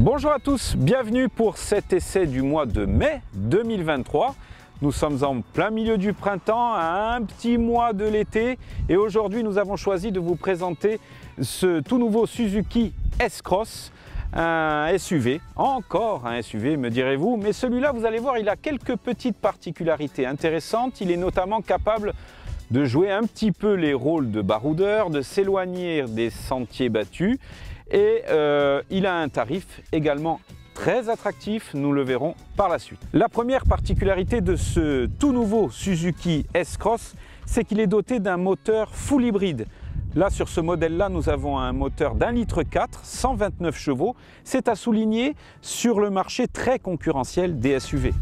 Bonjour à tous, bienvenue pour cet essai du mois de mai 2023. Nous sommes en plein milieu du printemps, à un petit mois de l'été, et aujourd'hui nous avons choisi de vous présenter ce tout nouveau Suzuki S-Cross, un SUV, encore un SUV me direz-vous, mais celui-là vous allez voir il a quelques petites particularités intéressantes. Il est notamment capable de jouer un petit peu les rôles de baroudeur, de s'éloigner des sentiers battus, et il a un tarif également très attractif, nous le verrons par la suite. La première particularité de ce tout nouveau Suzuki S-Cross, c'est qu'il est doté d'un moteur full hybride. Là, sur ce modèle-là, nous avons un moteur d'1,4 litre, 129 chevaux. C'est à souligner sur le marché très concurrentiel des SUV.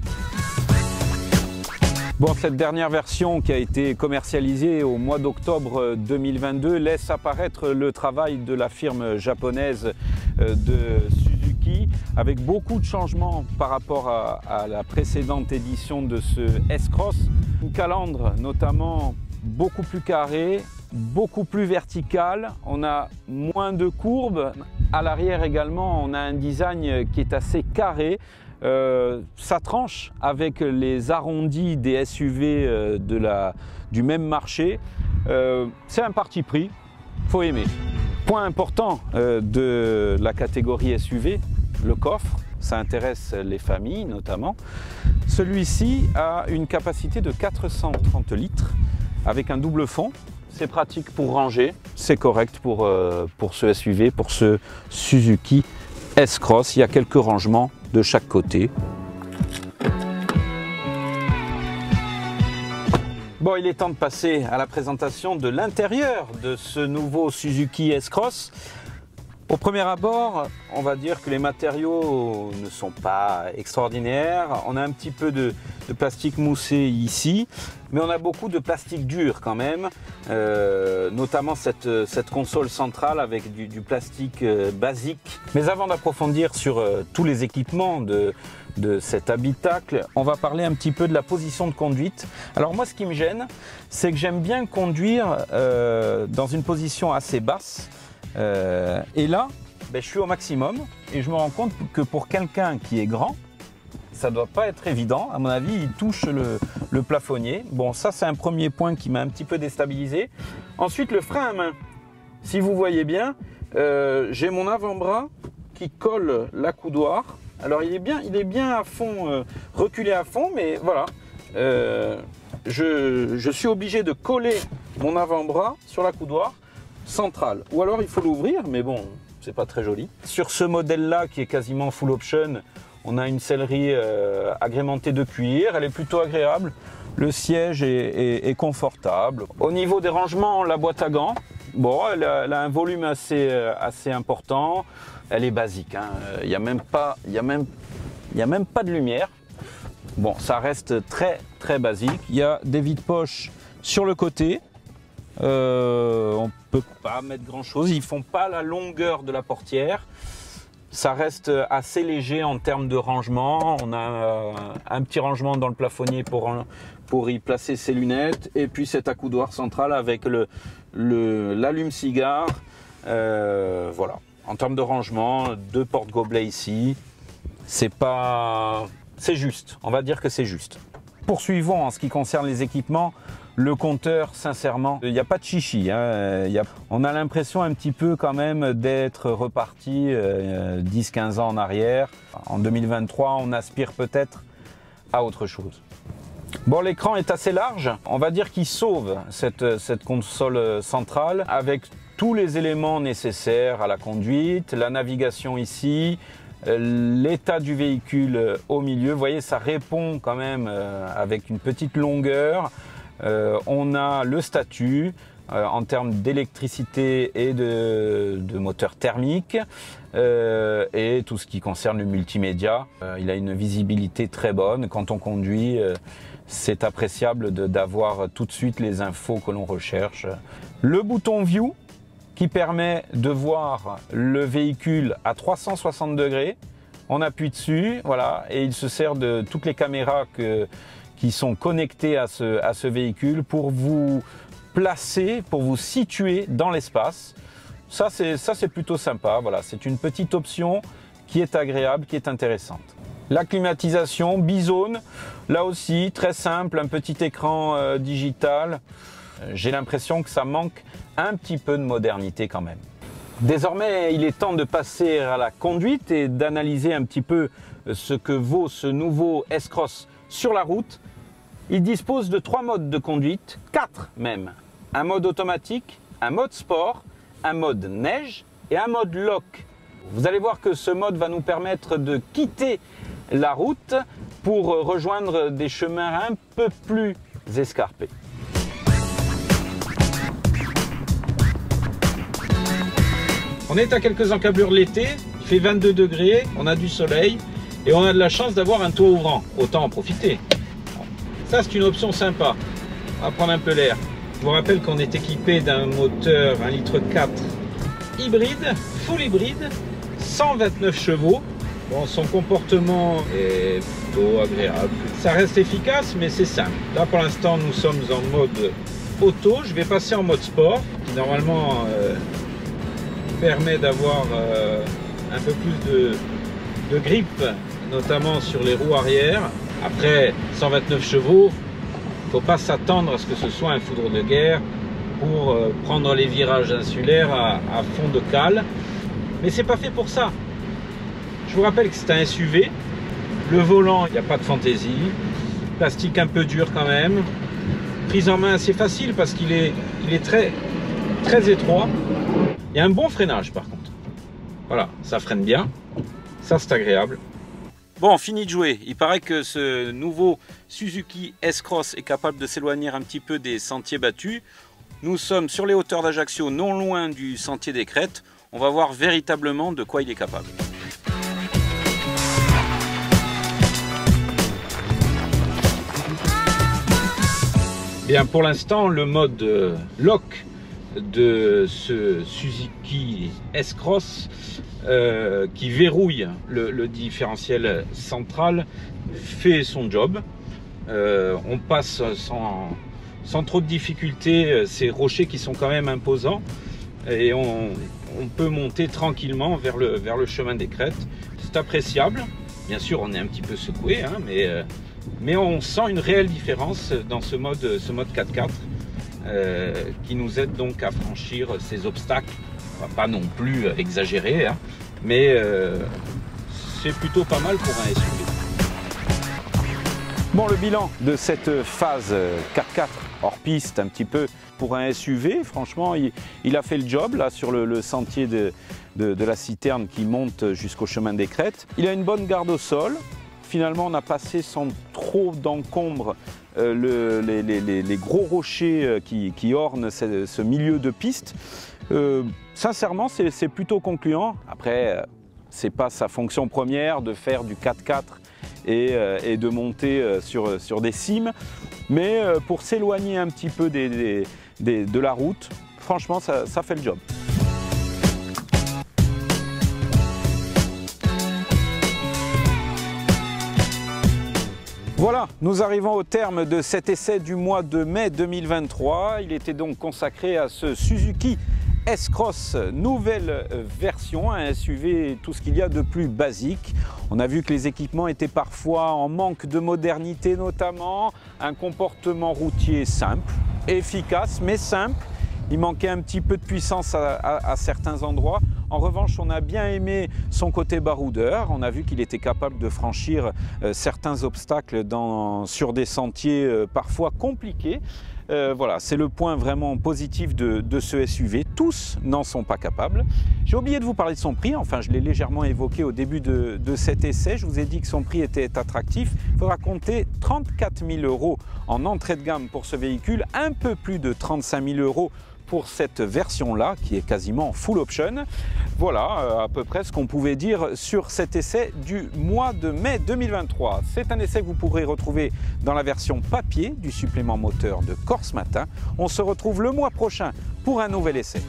Bon, cette dernière version qui a été commercialisée au mois d'octobre 2022 laisse apparaître le travail de la firme japonaise de Suzuki avec beaucoup de changements par rapport à la précédente édition de ce S-Cross. Une calandre notamment beaucoup plus carrée, beaucoup plus verticale, on a moins de courbes. À l'arrière également, on a un design qui est assez carré. Ça tranche avec les arrondis des SUV du même marché. C'est un parti pris, faut aimer. Point important de la catégorie SUV, le coffre, ça intéresse les familles notamment. Celui-ci a une capacité de 430 litres avec un double fond. C'est pratique pour ranger, c'est correct pour ce SUV, pour ce Suzuki S-Cross. Il y a quelques rangements de chaque côté. Bon, il est temps de passer à la présentation de l'intérieur de ce nouveau Suzuki S-Cross. Au premier abord, on va dire que les matériaux ne sont pas extraordinaires. On a un petit peu de plastique moussé ici, mais on a beaucoup de plastique dur quand même, notamment cette console centrale avec du plastique basique. Mais avant d'approfondir sur tous les équipements de cet habitacle, on va parler un petit peu de la position de conduite. Alors moi, ce qui me gêne, c'est que j'aime bien conduire dans une position assez basse. Et là, je suis au maximum et je me rends compte que pour quelqu'un qui est grand, ça ne doit pas être évident. À mon avis, il touche le plafonnier. Bon, ça c'est un premier point qui m'a un petit peu déstabilisé. Ensuite, le frein à main. Si vous voyez bien, j'ai mon avant-bras qui colle l'accoudoir. Alors il est bien à fond, reculé à fond, mais voilà. Je suis obligé de coller mon avant-bras sur l'accoudoir central, ou alors il faut l'ouvrir, mais bon, c'est pas très joli. Sur ce modèle là qui est quasiment full option, on a une sellerie agrémentée de cuir, elle est plutôt agréable, le siège est confortable. Au niveau des rangements, la boîte à gants, bon, elle a un volume assez important, elle est basique, hein. Il n'y a même pas de lumière. Bon, ça reste très basique. Il y a des vides-poches sur le côté. On peut pas mettre grand chose, ils font pas la longueur de la portière, ça reste assez léger en termes de rangement. On a un petit rangement dans le plafonnier pour y placer ses lunettes, et puis cet accoudoir central avec l'allume-cigare. Voilà, en termes de rangement, deux porte-gobelets ici, c'est juste, on va dire que c'est juste. Poursuivons en ce qui concerne les équipements. Le compteur, sincèrement, il n'y a pas de chichi, hein. On a l'impression un petit peu quand même d'être reparti 10-15 ans en arrière. En 2023, on aspire peut-être à autre chose. Bon, l'écran est assez large. On va dire qu'il sauve cette console centrale avec tous les éléments nécessaires à la conduite, la navigation ici, l'état du véhicule au milieu. Vous voyez, ça répond quand même avec une petite longueur. On a le statut en termes d'électricité et de moteur thermique, et tout ce qui concerne le multimédia. Il a une visibilité très bonne. Quand on conduit, c'est appréciable d'avoir tout de suite les infos que l'on recherche. Le bouton View qui permet de voir le véhicule à 360 degrés. On appuie dessus, voilà, et il se sert de toutes les caméras qui sont connectés à ce véhicule pour vous placer, pour vous situer dans l'espace. Ça c'est plutôt sympa, voilà, c'est une petite option qui est agréable, qui est intéressante. La climatisation bizone, là aussi très simple, un petit écran digital. J'ai l'impression que ça manque un petit peu de modernité quand même. Désormais, il est temps de passer à la conduite et d'analyser un petit peu ce que vaut ce nouveau S-Cross sur la route. Il dispose de 3 modes de conduite, 4 même. Un mode automatique, un mode sport, un mode neige et un mode lock. Vous allez voir que ce mode va nous permettre de quitter la route pour rejoindre des chemins un peu plus escarpés. On est à quelques encablures de l'été, il fait 22 degrés, on a du soleil et on a de la chance d'avoir un toit ouvrant. Autant en profiter. Ça, c'est une option sympa. On va prendre un peu l'air. Je vous rappelle qu'on est équipé d'un moteur 1,4 litre hybride, full hybride, 129 chevaux. Bon, son comportement est plutôt agréable. Ça reste efficace, mais c'est simple. Là, pour l'instant, nous sommes en mode auto. Je vais passer en mode sport, qui normalement permet d'avoir un peu plus de grip, notamment sur les roues arrière. Après 129 chevaux, il ne faut pas s'attendre à ce que ce soit un foudre de guerre pour prendre les virages insulaires à fond de cale. Mais c'est pas fait pour ça. Je vous rappelle que c'est un SUV. Le volant, il n'y a pas de fantaisie. Plastique un peu dur quand même. Prise en main assez facile parce qu'il est très étroit. Il y a un bon freinage par contre. Voilà, ça freine bien. Ça, c'est agréable. Bon, fini de jouer. Il paraît que ce nouveau Suzuki S-Cross est capable de s'éloigner un petit peu des sentiers battus. Nous sommes sur les hauteurs d'Ajaccio, non loin du sentier des Crêtes. On va voir véritablement de quoi il est capable. Bien, pour l'instant, le mode lock de ce Suzuki S-Cross qui verrouille le différentiel central fait son job. On passe sans trop de difficultés ces rochers qui sont quand même imposants et on peut monter tranquillement vers le chemin des Crêtes. C'est appréciable. Bien sûr, on est un petit peu secoué, hein, mais on sent une réelle différence dans ce mode 4x4 qui nous aide donc à franchir ces obstacles. On va pas non plus exagérer, hein, mais c'est plutôt pas mal pour un SUV. Bon, le bilan de cette phase 4x4 hors piste un petit peu pour un SUV, franchement, il a fait le job là sur le sentier de la citerne qui monte jusqu'au chemin des Crêtes. Il a une bonne garde au sol. Finalement, on a passé sans trop d'encombre les gros rochers qui ornent ce milieu de piste. Sincèrement, c'est plutôt concluant. Après, c'est pas sa fonction première de faire du 4x4 et de monter sur des cimes. Mais pour s'éloigner un petit peu de la route, franchement, ça fait le job. Voilà, nous arrivons au terme de cet essai du mois de mai 2023. Il était donc consacré à ce Suzuki S-Cross nouvelle version, un SUV, tout ce qu'il y a de plus basique. On a vu que les équipements étaient parfois en manque de modernité notamment, un comportement routier simple, efficace mais simple. Il manquait un petit peu de puissance à certains endroits. En revanche, on a bien aimé son côté baroudeur. On a vu qu'il était capable de franchir certains obstacles sur des sentiers parfois compliqués. Voilà, c'est le point vraiment positif de ce SUV. Tous n'en sont pas capables. J'ai oublié de vous parler de son prix. Enfin, je l'ai légèrement évoqué au début de cet essai. Je vous ai dit que son prix était attractif. Il faudra compter 34 000 € en entrée de gamme pour ce véhicule, un peu plus de 35 000 € pour cette version-là, qui est quasiment full option. Voilà à peu près ce qu'on pouvait dire sur cet essai du mois de mai 2023. C'est un essai que vous pourrez retrouver dans la version papier du supplément moteur de Corse Matin. On se retrouve le mois prochain pour un nouvel essai.